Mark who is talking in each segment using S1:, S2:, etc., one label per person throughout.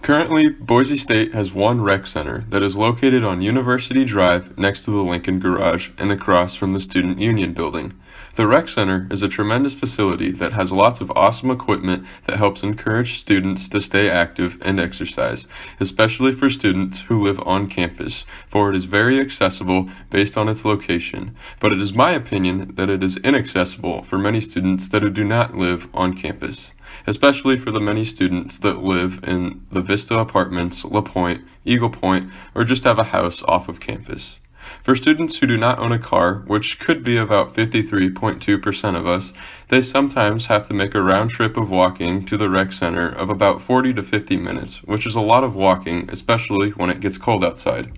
S1: Currently, Boise State has one rec center that is located on University Drive next to the Lincoln Garage and across from the Student Union building. The rec center is a tremendous facility that has lots of awesome equipment that helps encourage students to stay active and exercise, especially for students who live on campus, for it is very accessible based on its location. But it is my opinion that it is inaccessible for many students that do not live on campus, especially for the many students that live in the Vista Apartments, La Pointe, Eagle Point, or just have a house off of campus. For students who do not own a car, which could be about 53.2% of us, they sometimes have to make a round trip of walking to the rec center of about 40 to 50 minutes, which is a lot of walking, especially when it gets cold outside.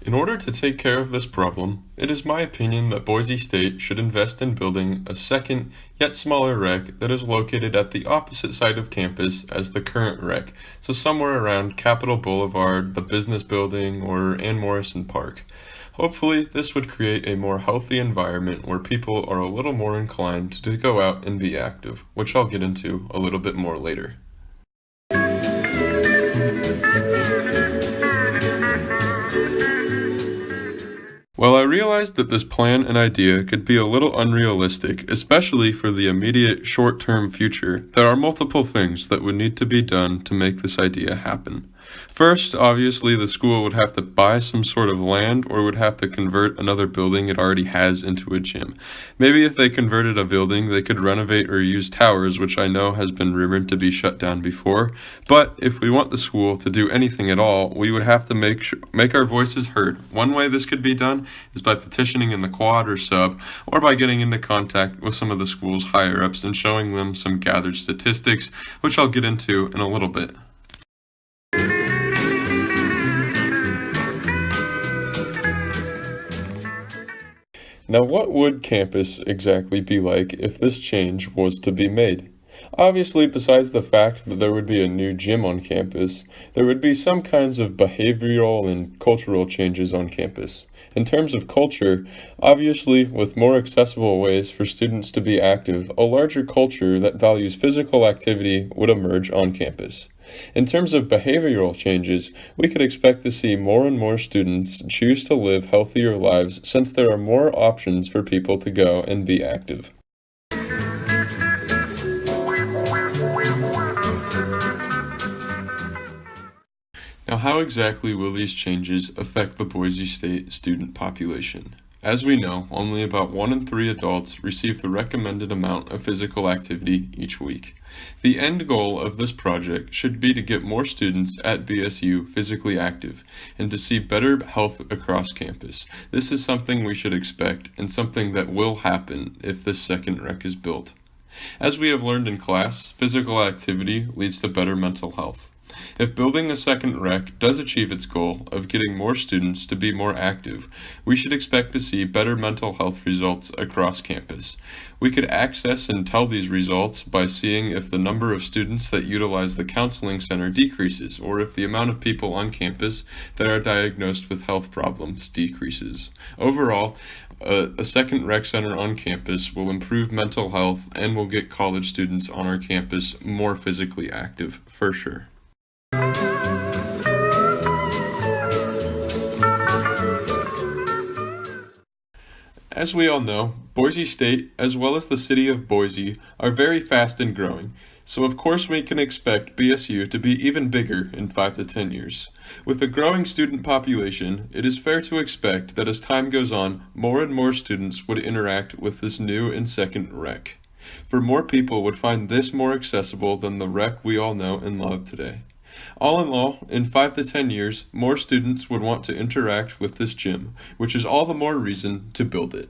S1: In order to take care of this problem, it is my opinion that Boise State should invest in building a second, yet smaller rec that is located at the opposite side of campus as the current rec, so somewhere around Capitol Boulevard, the business building, or Ann Morrison Park. Hopefully, this would create a more healthy environment where people are a little more inclined to go out and be active, which I'll get into a little bit more later. While I realized that this plan and idea could be a little unrealistic, especially for the immediate short-term future, there are multiple things that would need to be done to make this idea happen. First, obviously, the school would have to buy some sort of land or would have to convert another building it already has into a gym. Maybe if they converted a building, they could renovate or use towers, which I know has been rumored to be shut down before. But if we want the school to do anything at all, we would have to make our voices heard. One way this could be done is by petitioning in the quad or sub, or by getting into contact with some of the school's higher-ups and showing them some gathered statistics, which I'll get into in a little bit. Now, what would campus exactly be like if this change was to be made? Obviously, besides the fact that there would be a new gym on campus, there would be some kinds of behavioral and cultural changes on campus. In terms of culture, obviously, with more accessible ways for students to be active, a larger culture that values physical activity would emerge on campus. In terms of behavioral changes, we could expect to see more and more students choose to live healthier lives since there are more options for people to go and be active. Now, how exactly will these changes affect the Boise State student population? As we know, only about 1 in 3 adults receive the recommended amount of physical activity each week. The end goal of this project should be to get more students at BSU physically active and to see better health across campus. This is something we should expect and something that will happen if this second rec is built. As we have learned in class, physical activity leads to better mental health. If building a second rec does achieve its goal of getting more students to be more active, we should expect to see better mental health results across campus. We could access and tell these results by seeing if the number of students that utilize the counseling center decreases, or if the amount of people on campus that are diagnosed with health problems decreases. Overall, a second rec center on campus will improve mental health and will get college students on our campus more physically active, for sure. As we all know, Boise State, as well as the city of Boise, are very fast and growing, so of course we can expect BSU to be even bigger in 5 to 10 years. With a growing student population, it is fair to expect that as time goes on, more and more students would interact with this new and second rec. For more people would find this more accessible than the rec we all know and love today. All in all, in 5 to 10 years, more students would want to interact with this gym, which is all the more reason to build it.